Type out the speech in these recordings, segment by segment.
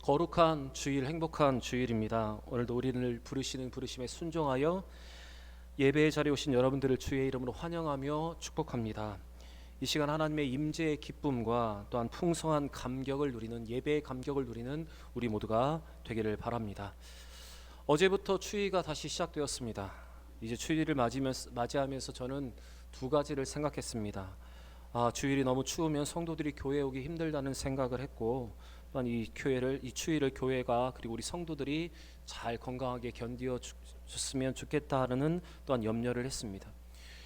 거룩한 주일, 행복한 주일입니다. 오늘도 우리를 부르시는 부르심에 순종하여 예배의 자리에 오신 여러분들을 주의 이름으로 환영하며 축복합니다. 이 시간 하나님의 임재의 기쁨과 또한 풍성한 감격을 누리는, 예배의 감격을 누리는 우리 모두가 되기를 바랍니다. 어제부터 추위가 다시 시작되었습니다. 이제 추위를 맞이하면서 저는 두 가지를 생각했습니다. 주일이 너무 추우면 성도들이 교회에 오기 힘들다는 생각을 했고, 또한 이 추위를 교회가 그리고 우리 성도들이 잘 건강하게 견디어 줬으면 좋겠다는 또한 염려를 했습니다.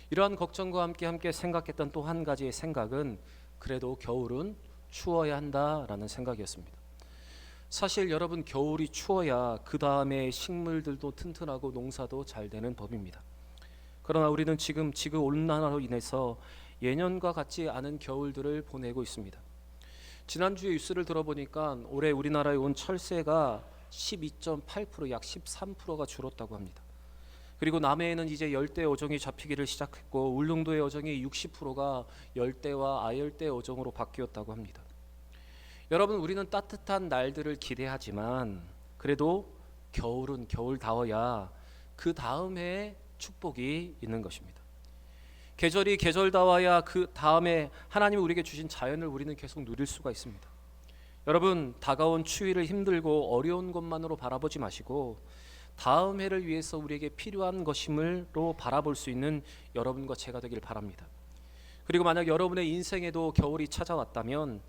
이러한 걱정과 함께 생각했던 또 한 가지의 생각은 그래도 겨울은 추워야 한다라는 생각이었습니다. 사실 여러분, 겨울이 추워야 그 다음에 식물들도 튼튼하고 농사도 잘 되는 법입니다. 그러나 우리는 지금 지구 온난화로 인해서 예년과 같지 않은 겨울들을 보내고 있습니다. 지난주에 뉴스를 들어보니까 올해 우리나라에 온 철새가 12.8%, 약 13%가 줄었다고 합니다. 그리고 남해에는 이제 열대 어종이 잡히기를 시작했고, 울릉도의 어종이 60%가 열대와 아열대 어종으로 바뀌었다고 합니다. 여러분, 우리는 따뜻한 날들을 기대하지만 그래도 겨울은 겨울다워야 그 다음 해에 축복이 있는 것입니다. 계절이 계절다워야 그 다음에 하나님이 우리에게 주신 자연을 우리는 계속 누릴 수가 있습니다. 여러분, 다가온 추위를 힘들고 어려운 것만으로 바라보지 마시고 다음 해를 위해서 우리에게 필요한 것임으로 바라볼 수 있는 여러분과 제가 되길 바랍니다. 그리고 만약 여러분의 인생에도 겨울이 찾아왔다면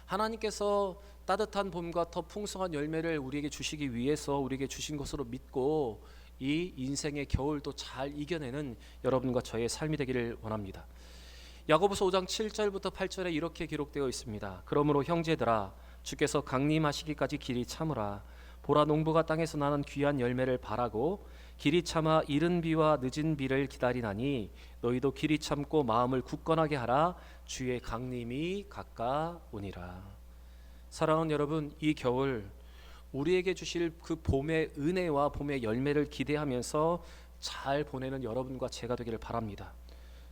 하나님께서 따뜻한 봄과 더 풍성한 열매를 우리에게 주시기 위해서 우리에게 주신 것으로 믿고 이 인생의 겨울도 잘 이겨내는 여러분과 저의 삶이 되기를 원합니다. 야고보서 5장 7절부터 8절에 이렇게 기록되어 있습니다. 그러므로 형제들아, 주께서 강림하시기까지 길이 참으라. 보라, 농부가 땅에서 나는 귀한 열매를 바라고 길이 참아 이른 비와 늦은 비를 기다리나니 너희도 길이 참고 마음을 굳건하게 하라. 주의 강림이 가까우니라. 사랑하는 여러분, 이 겨울 우리에게 주실 그 봄의 은혜와 봄의 열매를 기대하면서 잘 보내는 여러분과 제가 되기를 바랍니다.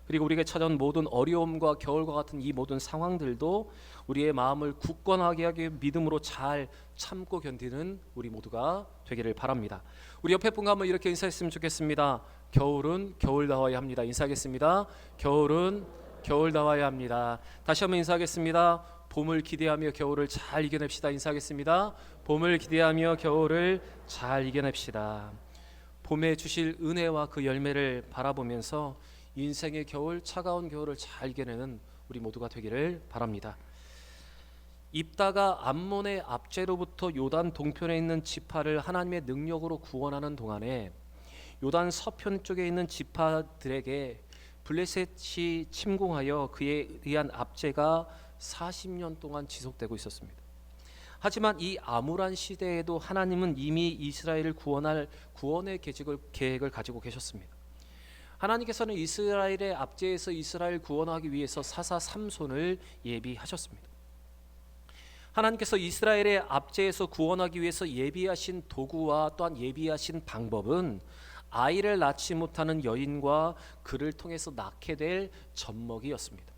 그리고 우리에게 찾아온 모든 어려움과 겨울과 같은 이 모든 상황들도 우리의 마음을 굳건하게 하게 믿음으로 잘 참고 견디는 우리 모두가 되기를 바랍니다. 우리 옆에 분과 한번 이렇게 인사했으면 좋겠습니다. 겨울은 겨울다워야 합니다. 인사하겠습니다. 겨울은 겨울다워야 합니다. 다시 한번 인사하겠습니다. 봄을 기대하며 겨울을 잘 이겨냅시다. 인사하겠습니다. 봄을 기대하며 겨울을 잘 이겨냅시다. 봄에 주실 은혜와 그 열매를 바라보면서 인생의 겨울, 차가운 겨울을 잘 이겨내는 우리 모두가 되기를 바랍니다. 입다가 암몬의 압제로부터 요단 동편에 있는 지파를 하나님의 능력으로 구원하는 동안에 요단 서편 쪽에 있는 지파들에게 블레셋이 침공하여 그에 의한 압제가 40년 동안 지속되고 있었습니다. 하지만 이 암울한 시대에도 하나님은 이미 이스라엘을 구원할 구원의 계획을 가지고 계셨습니다. 하나님께서는 이스라엘의 압제에서 이스라엘 구원하기 위해서 사사 삼손을 예비하셨습니다. 하나님께서 이스라엘의 압제에서 구원하기 위해서 예비하신 도구와 또한 예비하신 방법은 아이를 낳지 못하는 여인과 그를 통해서 낳게 될 젖먹이였습니다.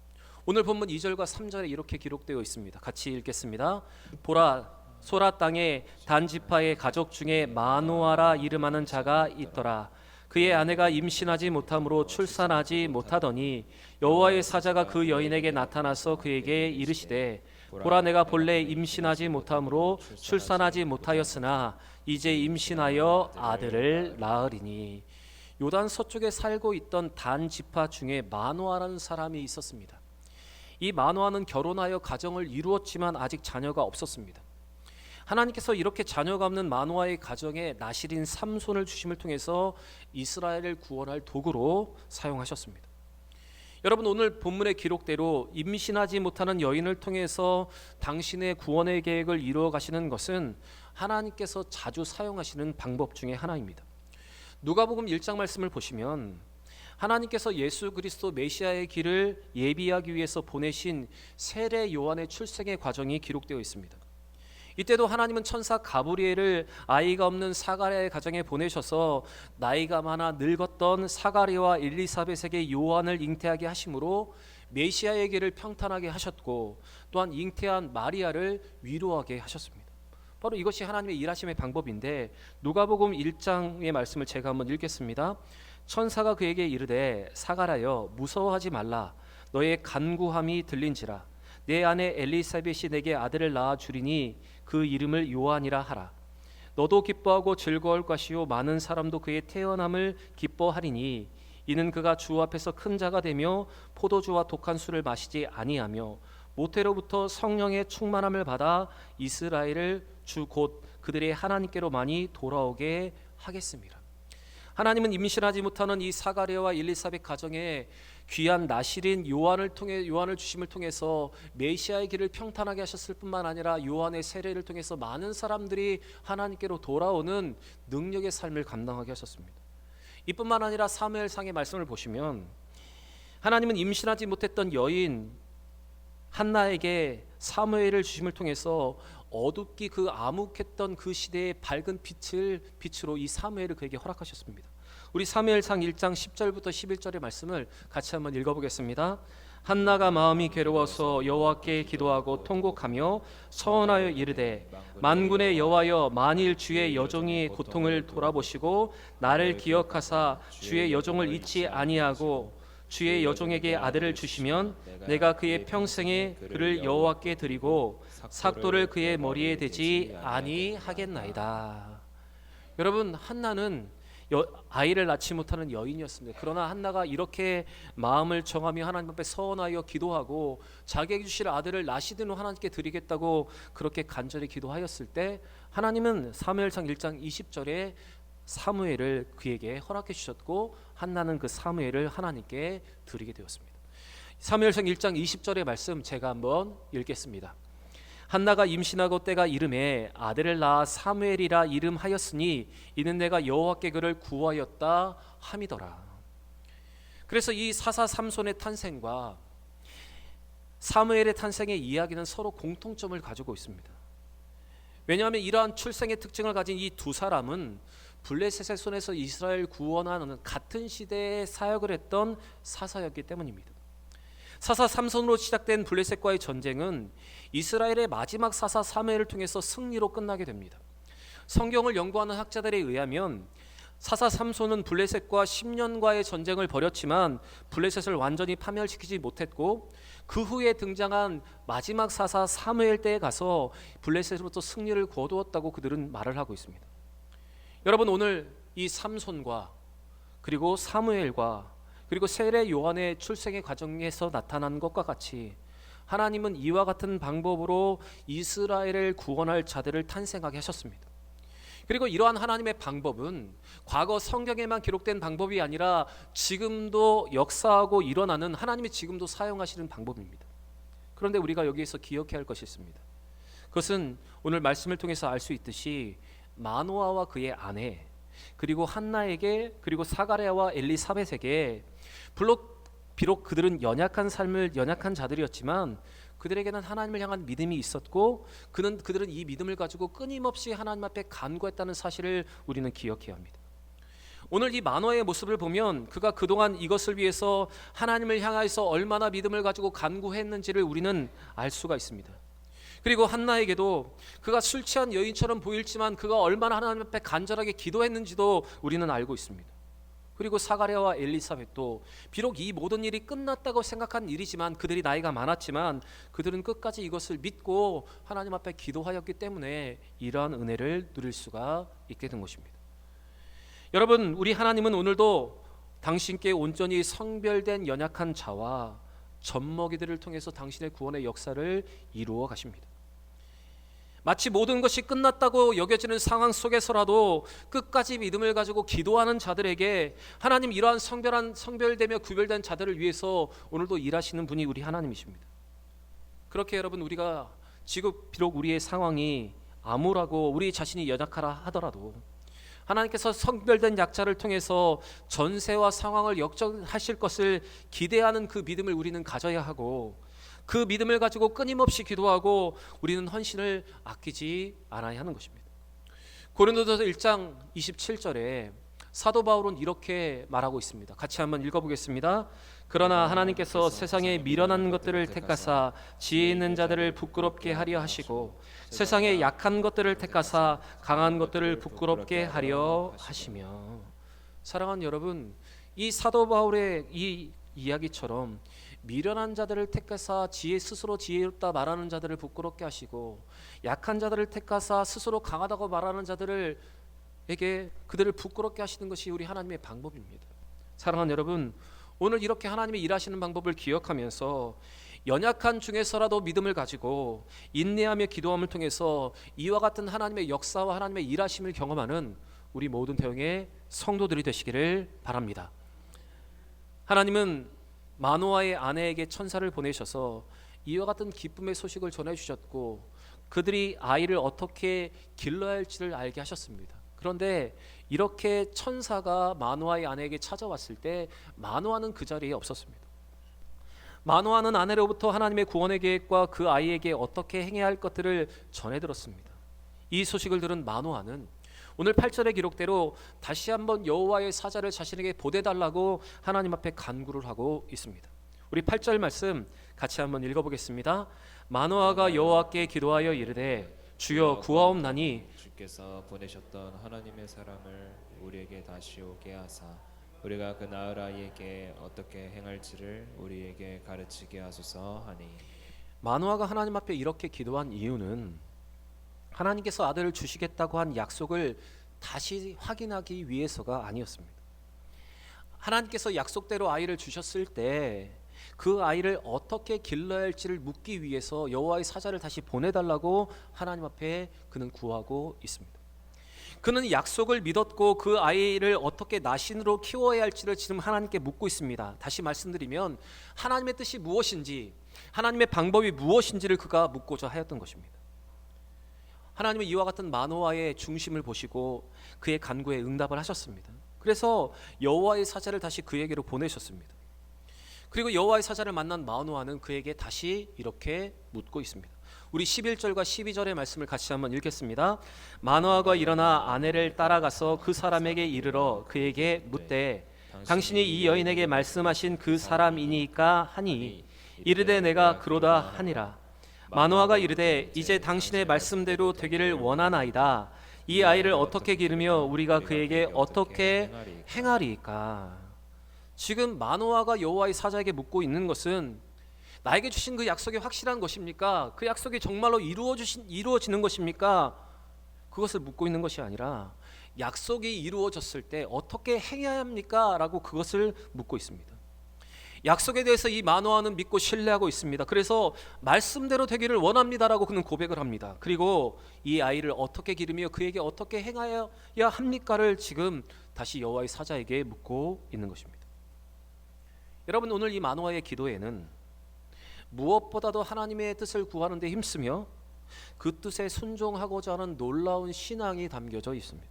오늘 본문 2절과 3절에 이렇게 기록되어 있습니다. 같이 읽겠습니다. 보라, 소라 땅에 단 지파의 가족 중에 마노아라 이름하는 자가 있더라. 그의 아내가 임신하지 못함으로 출산하지 못하더니 여호와의 사자가 그 여인에게 나타나서 그에게 이르시되 보라, 내가 본래 임신하지 못함으로 출산하지 못하였으나 이제 임신하여 아들을 낳으리니. 요단 서쪽에 살고 있던 단 지파 중에 마노아라는 사람이 있었습니다. 이 마노아는 결혼하여 가정을 이루었지만 아직 자녀가 없었습니다. 하나님께서 이렇게 자녀가 없는 마노아의 가정에 나실인 삼손을 주심을 통해서 이스라엘을 구원할 도구로 사용하셨습니다. 여러분, 오늘 본문의 기록대로 임신하지 못하는 여인을 통해서 당신의 구원의 계획을 이루어 가시는 것은 하나님께서 자주 사용하시는 방법 중에 하나입니다. 누가복음 1장 말씀을 보시면 하나님께서 예수 그리스도 메시아의 길을 예비하기 위해서 보내신 세례 요한의 출생의 과정이 기록되어 있습니다. 이때도 하나님은 천사 가브리엘을 아이가 없는 사가랴의 가정에 보내셔서 나이가 많아 늙었던 사가랴와 엘리사벳에게 요한을 잉태하게 하심으로 메시아의 길을 평탄하게 하셨고, 또한 잉태한 마리아를 위로하게 하셨습니다. 바로 이것이 하나님의 일하심의 방법인데, 누가복음 1장의 말씀을 제가 한번 읽겠습니다. 천사가 그에게 이르되 사가라여 무서워하지 말라. 너의 간구함이 들린지라. 내 아내 엘리사벳이 내게 아들을 낳아 주리니 그 이름을 요한이라 하라. 너도 기뻐하고 즐거울 것이요 많은 사람도 그의 태어남을 기뻐하리니 이는 그가 주 앞에서 큰 자가 되며 포도주와 독한 술을 마시지 아니하며 모태로부터 성령의 충만함을 받아 이스라엘을 주 곧 그들의 하나님께로 많이 돌아오게 하겠습니다. 하나님은 임신하지 못하는 이 사가랴와 엘리사벳 가정에 귀한 나실인 요한을 주심을 통해서 메시아의 길을 평탄하게 하셨을 뿐만 아니라 요한의 세례를 통해서 많은 사람들이 하나님께로 돌아오는 능력의 삶을 감당하게 하셨습니다. 이뿐만 아니라 사무엘상의 말씀을 보시면 하나님은 임신하지 못했던 여인 한나에게 사무엘을 주심을 통해서 어둡기 그 암흑했던 그 시대의 밝은 빛으로 이 사무엘을 그에게 허락하셨습니다. 우리 사무엘상 1장 10절부터 11절의 말씀을 같이 한번 읽어보겠습니다. 한나가 마음이 괴로워서 여호와께 기도하고 통곡하며 서원하여 이르되 만군의 여호와여 만일 주의 여종이 고통을 돌아보시고 나를 기억하사 주의 여종을 잊지 아니하고 주의 여종에게 아들을 주시면 내가 그의 평생에 그를 여호와께 드리고 삭도를 그의 머리에 대지 아니하겠나이다. 여러분, 한나는 아이를 낳지 못하는 여인이었습니다. 그러나 한나가 이렇게 마음을 정하며 하나님 앞에 서원하여 기도하고 자기에게 주실 아들을 낳으시던 후 하나님께 드리겠다고 그렇게 간절히 기도하였을 때 하나님은 사무엘상 1장 20절에 사무엘을 그에게 허락해 주셨고 한나는 그 사무엘을 하나님께 드리게 되었습니다. 사무엘상 1장 20절의 말씀 제가 한번 읽겠습니다. 한나가 임신하고 때가 이름에 아들을 낳아 사무엘이라 이름하였으니 이는 내가 여호와께 그를 구하였다 함이더라. 그래서 이 사사 삼손의 탄생과 사무엘의 탄생의 이야기는 서로 공통점을 가지고 있습니다. 왜냐하면 이러한 출생의 특징을 가진 이 두 사람은 블레셋의 손에서 이스라엘 구원하는 같은 시대에 사역을 했던 사사였기 때문입니다. 사사 삼손으로 시작된 블레셋과의 전쟁은 이스라엘의 마지막 사사 사무엘을 통해서 승리로 끝나게 됩니다. 성경을 연구하는 학자들에 의하면 사사 삼손은 블레셋과 10년과의 전쟁을 벌였지만 블레셋을 완전히 파멸시키지 못했고 그 후에 등장한 마지막 사사 사무엘 때에 가서 블레셋으로부터 승리를 거두었다고 그들은 말을 하고 있습니다. 여러분, 오늘 이 삼손과 그리고 사무엘과 그리고 세례 요한의 출생의 과정에서 나타난 것과 같이 하나님은 이와 같은 방법으로 이스라엘을 구원할 자들을 탄생하게 하셨습니다. 그리고 이러한 하나님의 방법은 과거 성경에만 기록된 방법이 아니라 지금도 역사하고 일어나는 하나님이 지금도 사용하시는 방법입니다. 그런데 우리가 여기에서 기억해야 할 것이 있습니다. 그것은 오늘 말씀을 통해서 알 수 있듯이 마노아와 그의 아내 그리고 한나에게 그리고 사가랴와 엘리사벳에게 비록 그들은 연약한 자들이었지만 그들에게는 하나님을 향한 믿음이 있었고 그들은 이 믿음을 가지고 끊임없이 하나님 앞에 간구했다는 사실을 우리는 기억해야 합니다. 오늘 이 마노아의 모습을 보면 그가 그동안 이것을 위해서 하나님을 향해서 얼마나 믿음을 가지고 간구했는지를 우리는 알 수가 있습니다. 그리고 한나에게도 그가 술 취한 여인처럼 보일지만 그가 얼마나 하나님 앞에 간절하게 기도했는지도 우리는 알고 있습니다. 그리고 사가랴와 엘리사벳도 비록 이 모든 일이 끝났다고 생각한 일이지만 그들이 나이가 많았지만 그들은 끝까지 이것을 믿고 하나님 앞에 기도하였기 때문에 이러한 은혜를 누릴 수가 있게 된 것입니다. 여러분, 우리 하나님은 오늘도 당신께 온전히 성별된 연약한 자와 젖먹이들을 통해서 당신의 구원의 역사를 이루어 가십니다. 마치 모든 것이 끝났다고 여겨지는 상황 속에서라도 끝까지 믿음을 가지고 기도하는 자들에게 하나님 이러한 성별되며 구별된 자들을 위해서 오늘도 일하시는 분이 우리 하나님이십니다. 그렇게 여러분, 우리가 지금 비록 우리의 상황이 암울하고 우리 자신이 연약하라 하더라도 하나님께서 성별된 약자를 통해서 전세와 상황을 역전하실 것을 기대하는 그 믿음을 우리는 가져야 하고 그 믿음을 가지고 끊임없이 기도하고 우리는 헌신을 아끼지 않아야 하는 것입니다. 고린도전서 1장 27절에 사도 바울은 이렇게 말하고 있습니다. 같이 한번 읽어보겠습니다. 그러나 하나님께서 세상에 미련한 것들을 택하사 지혜 있는 자들을 부끄럽게 하려 하시고 세상에 약한 것들을 택하사 강한 것들을 부끄럽게 하려 하시며. 사랑하는 여러분, 이 사도 바울의 이 이야기처럼 미련한 자들을 택하사 스스로 지혜롭다 말하는 자들을 부끄럽게 하시고 약한 자들을 택하사 스스로 강하다고 말하는 자들에게 그들을 부끄럽게 하시는 것이 우리 하나님의 방법입니다. 사랑하는 여러분, 오늘 이렇게 하나님의 일하시는 방법을 기억하면서 연약한 중에서라도 믿음을 가지고 인내하며 기도함을 통해서 이와 같은 하나님의 역사와 하나님의 일하심을 경험하는 우리 모든 대형의 성도들이 되시기를 바랍니다. 하나님은 마노아의 아내에게 천사를 보내셔서 이와 같은 기쁨의 소식을 전해주셨고 그들이 아이를 어떻게 길러야 할지를 알게 하셨습니다. 그런데 이렇게 천사가 마노아의 아내에게 찾아왔을 때 마노아는 그 자리에 없었습니다. 마노아는 아내로부터 하나님의 구원의 계획과 그 아이에게 어떻게 행해야 할 것들을 전해 들었습니다. 이 소식을 들은 마노아는 오늘 8절의 기록대로 다시 한번 여호와의 사자를 자신에게 보내달라고 하나님 앞에 간구를 하고 있습니다. 우리 8절 말씀 같이 한번 읽어보겠습니다. 마노아가 여호와께 기도하여 이르되 주여 구하옵나니 주께서 보내셨던 하나님의 사람을 우리에게 다시 오게 하사 우리가 그 나을 아이에게 어떻게 행할지를 우리에게 가르치게 하소서 하니. 마노아가 하나님 앞에 이렇게 기도한 이유는 하나님께서 아들을 주시겠다고 한 약속을 다시 확인하기 위해서가 아니었습니다. 하나님께서 약속대로 아이를 주셨을 때 그 아이를 어떻게 길러야 할지를 묻기 위해서 여호와의 사자를 다시 보내달라고 하나님 앞에 그는 구하고 있습니다. 그는 약속을 믿었고 그 아이를 어떻게 나신으로 키워야 할지를 지금 하나님께 묻고 있습니다. 다시 말씀드리면 하나님의 뜻이 무엇인지, 하나님의 방법이 무엇인지를 그가 묻고자 하였던 것입니다. 하나님은 이와 같은 마노아의 중심을 보시고 그의 간구에 응답을 하셨습니다. 그래서 여호와의 사자를 다시 그에게로 보내셨습니다. 그리고 여호와의 사자를 만난 마노아는 그에게 다시 이렇게 묻고 있습니다. 우리 11절과 12절의 말씀을 같이 한번 읽겠습니다. 마노아가 일어나 아내를 따라가서 그 사람에게 이르러 그에게 묻되 당신이 이 여인에게 말씀하신 그 사람이니까 하니 이르되 내가 그로다 하니라. 마노아가 이르되 이제 당신의 말씀대로 되기를 원하나이다. 이 아이를 어떻게 기르며 우리가 그에게 어떻게 행하리이까. 지금 마노아가 여호와의 사자에게 묻고 있는 것은 나에게 주신 그 약속이 확실한 것입니까? 그 약속이 정말로 이루어지는 것입니까? 그것을 묻고 있는 것이 아니라 약속이 이루어졌을 때 어떻게 행해야 합니까? 라고 그것을 묻고 있습니다. 약속에 대해서 이 마노아는 믿고 신뢰하고 있습니다. 그래서 말씀대로 되기를 원합니다라고 그는 고백을 합니다. 그리고 이 아이를 어떻게 기르며 그에게 어떻게 행하여야 합니까를 지금 다시 여호와의 사자에게 묻고 있는 것입니다. 여러분, 오늘 이 마노아의 기도에는 무엇보다도 하나님의 뜻을 구하는 데 힘쓰며 그 뜻에 순종하고자 하는 놀라운 신앙이 담겨져 있습니다.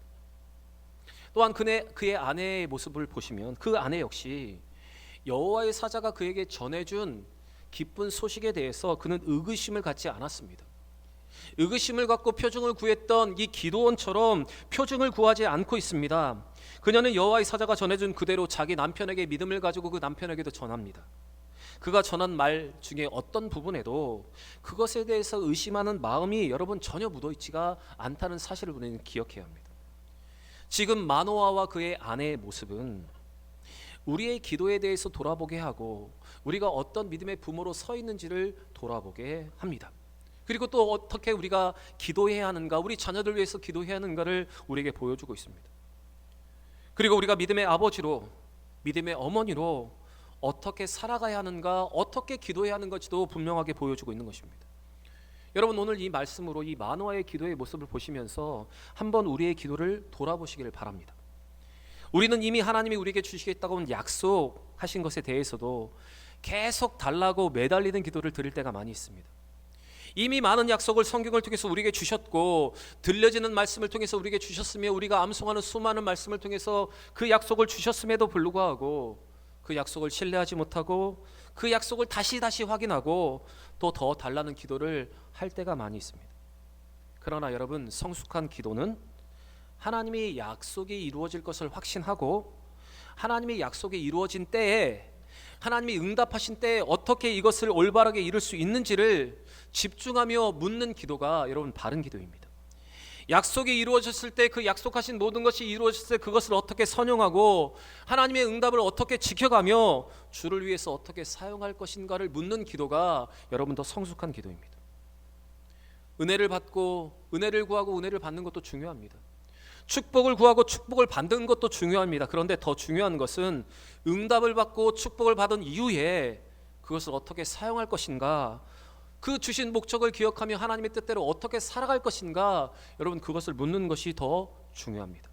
또한 그의 아내의 모습을 보시면 그 아내 역시 여호와의 사자가 그에게 전해준 기쁜 소식에 대해서 그는 의구심을 갖지 않았습니다. 의구심을 갖고 표징을 구했던 이 기도원처럼 표징을 구하지 않고 있습니다. 그녀는 여호와의 사자가 전해준 그대로 자기 남편에게 믿음을 가지고 그 남편에게도 전합니다. 그가 전한 말 중에 어떤 부분에도 그것에 대해서 의심하는 마음이 여러분 전혀 묻어있지가 않다는 사실을 우리는 기억해야 합니다. 지금 마노아와 그의 아내의 모습은 우리의 기도에 대해서 돌아보게 하고 우리가 어떤 믿음의 부모로 서 있는지를 돌아보게 합니다. 그리고 또 어떻게 우리가 기도해야 하는가, 우리 자녀들 위해서 기도해야 하는가를 우리에게 보여주고 있습니다. 그리고 우리가 믿음의 아버지로, 믿음의 어머니로 어떻게 살아가야 하는가, 어떻게 기도해야 하는 것지도 분명하게 보여주고 있는 것입니다. 여러분, 오늘 이 말씀으로 이 마노아의 기도의 모습을 보시면서 한번 우리의 기도를 돌아보시기를 바랍니다. 우리는 이미 하나님이 우리에게 주시겠다고 약속하신 것에 대해서도 계속 달라고 매달리는 기도를 드릴 때가 많이 있습니다. 이미 많은 약속을 성경을 통해서 우리에게 주셨고 들려지는 말씀을 통해서 우리에게 주셨으며 우리가 암송하는 수많은 말씀을 통해서 그 약속을 주셨음에도 불구하고 그 약속을 신뢰하지 못하고 그 약속을 다시 확인하고 또 더 달라는 기도를 할 때가 많이 있습니다. 그러나 여러분, 성숙한 기도는 하나님의 약속이 이루어질 것을 확신하고 하나님의 약속이 이루어진 때에 하나님이 응답하신 때에 어떻게 이것을 올바르게 이룰 수 있는지를 집중하며 묻는 기도가 여러분 바른 기도입니다. 약속이 이루어졌을 때 그 약속하신 모든 것이 이루어졌을 때 그것을 어떻게 선용하고 하나님의 응답을 어떻게 지켜가며 주를 위해서 어떻게 사용할 것인가를 묻는 기도가 여러분 더 성숙한 기도입니다. 은혜를 받고 은혜를 구하고 은혜를 받는 것도 중요합니다. 축복을 구하고 축복을 받는 것도 중요합니다. 그런데 더 중요한 것은 응답을 받고 축복을 받은 이후에 그것을 어떻게 사용할 것인가, 그 주신 목적을 기억하며 하나님의 뜻대로 어떻게 살아갈 것인가, 여러분 그것을 묻는 것이 더 중요합니다.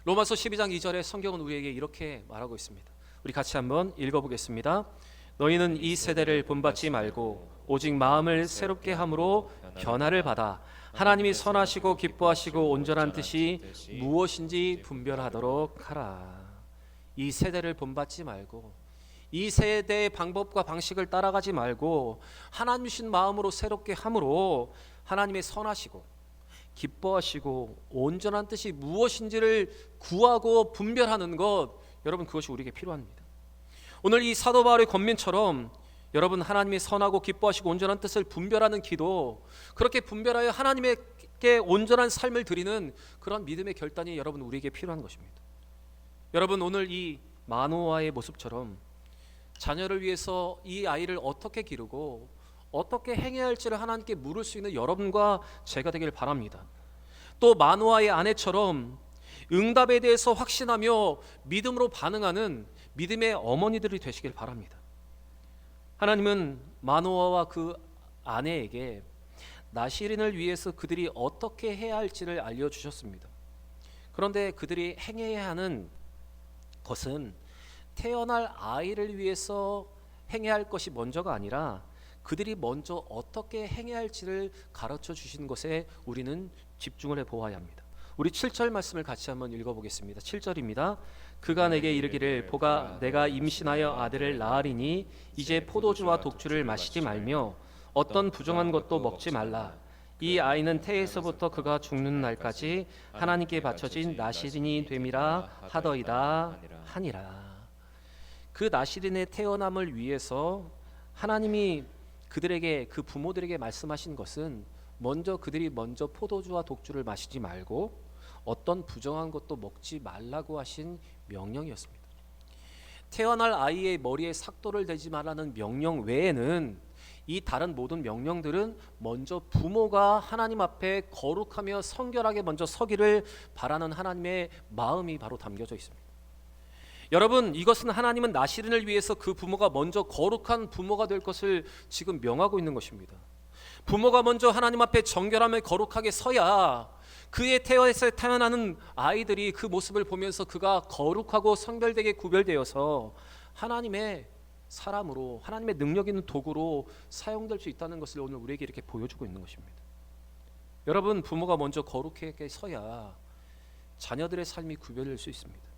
로마서 12장 2절에 성경은 우리에게 이렇게 말하고 있습니다. 우리 같이 한번 읽어보겠습니다. 너희는 이 세대를 본받지 말고 오직 마음을 새롭게 함으로 변화를 받아 하나님이 선하시고 기뻐하시고 온전한 뜻이 무엇인지 분별하도록 하라. 이 세대를 본받지 말고 이 세대의 방법과 방식을 따라가지 말고 하나님 주신 마음으로 새롭게 함으로 하나님의 선하시고 기뻐하시고 온전한 뜻이 무엇인지를 구하고 분별하는 것, 여러분 그것이 우리에게 필요합니다. 오늘 이 사도 바울의 권면처럼 여러분 하나님의 선하고 기뻐하시고 온전한 뜻을 분별하는 기도, 그렇게 분별하여 하나님께 온전한 삶을 드리는 그런 믿음의 결단이 여러분 우리에게 필요한 것입니다. 여러분 오늘 이 마노아의 모습처럼 자녀를 위해서 이 아이를 어떻게 기르고 어떻게 행해야 할지를 하나님께 물을 수 있는 여러분과 제가 되길 바랍니다. 또 마노아의 아내처럼 응답에 대해서 확신하며 믿음으로 반응하는 믿음의 어머니들이 되시길 바랍니다. 하나님은 마노아와 그 아내에게 나시린을 위해서 그들이 어떻게 해야 할지를 알려주셨습니다. 그런데 그들이 행해야 하는 것은 태어날 아이를 위해서 행해야 할 것이 먼저가 아니라 그들이 먼저 어떻게 행해야 할지를 가르쳐 주신 것에 우리는 집중을 해보아야 합니다. 우리 7절 말씀을 같이 한번 읽어보겠습니다. 7절입니다. 그가 내게 이르기를 보가 내가 임신하여 아들을 낳으리니 이제 포도주와 독주를 마시지 말며 어떤 부정한 것도 먹지 말라. 이 아이는 태에서부터 그가 죽는 날까지 하나님께 바쳐진 나시린이 됨이라 하더이다 하니라. 그 나시린의 태어남을 위해서 하나님이 그들에게, 그 부모들에게 말씀하신 것은 그들이 먼저 포도주와 독주를 마시지 말고 어떤 부정한 것도 먹지 말라고 하신 명령이었습니다. 태어날 아이의 머리에 삭도를 대지 말라는 명령 외에는 이 다른 모든 명령들은 먼저 부모가 하나님 앞에 거룩하며 성결하게 먼저 서기를 바라는 하나님의 마음이 바로 담겨져 있습니다. 여러분, 이것은 하나님은 나시린을 위해서 그 부모가 먼저 거룩한 부모가 될 것을 지금 명하고 있는 것입니다. 부모가 먼저 하나님 앞에 정결하며 거룩하게 서야 그의 태에서 태어나는 아이들이 그 모습을 보면서 그가 거룩하고 성별되게 구별되어서 하나님의 사람으로, 하나님의 능력 있는 도구로 사용될 수 있다는 것을 오늘 우리에게 이렇게 보여주고 있는 것입니다. 여러분, 부모가 먼저 거룩하게 서야 자녀들의 삶이 구별될 수 있습니다.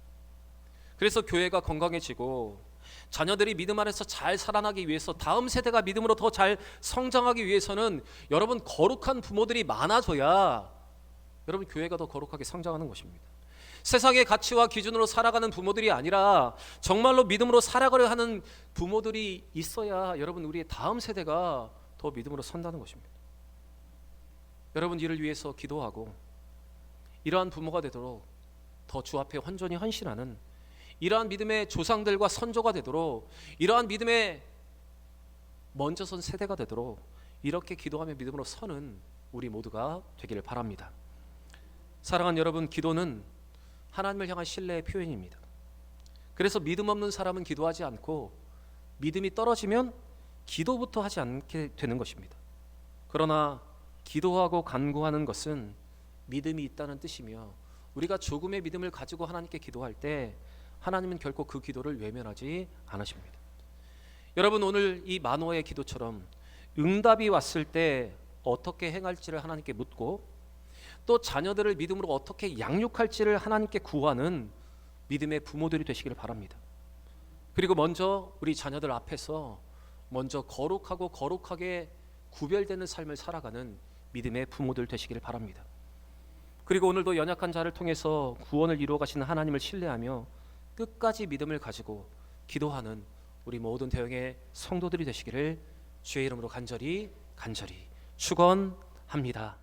그래서 교회가 건강해지고 자녀들이 믿음 안에서 잘 살아나기 위해서, 다음 세대가 믿음으로 더 잘 성장하기 위해서는 여러분 거룩한 부모들이 많아져야 여러분 교회가 더 거룩하게 성장하는 것입니다. 세상의 가치와 기준으로 살아가는 부모들이 아니라 정말로 믿음으로 살아가려 하는 부모들이 있어야 여러분 우리의 다음 세대가 더 믿음으로 선다는 것입니다. 여러분 이를 위해서 기도하고 이러한 부모가 되도록 더 주 앞에 온전히 헌신하는 이러한 믿음의 조상들과 선조가 되도록, 이러한 믿음의 먼저 선 세대가 되도록 이렇게 기도하며 믿음으로 서는 우리 모두가 되기를 바랍니다. 사랑하는 여러분, 기도는 하나님을 향한 신뢰의 표현입니다. 그래서 믿음 없는 사람은 기도하지 않고 믿음이 떨어지면 기도부터 하지 않게 되는 것입니다. 그러나 기도하고 간구하는 것은 믿음이 있다는 뜻이며 우리가 조금의 믿음을 가지고 하나님께 기도할 때 하나님은 결코 그 기도를 외면하지 않으십니다. 여러분 오늘 이 마노아의 기도처럼 응답이 왔을 때 어떻게 행할지를 하나님께 묻고 또 자녀들을 믿음으로 어떻게 양육할지를 하나님께 구하는 믿음의 부모들이 되시기를 바랍니다. 그리고 먼저 우리 자녀들 앞에서 먼저 거룩하고 거룩하게 구별되는 삶을 살아가는 믿음의 부모들 되시기를 바랍니다. 그리고 오늘도 연약한 자를 통해서 구원을 이루어 가시는 하나님을 신뢰하며 끝까지 믿음을 가지고 기도하는 우리 모든 대형의 성도들이 되시기를 주의 이름으로 간절히 축원합니다.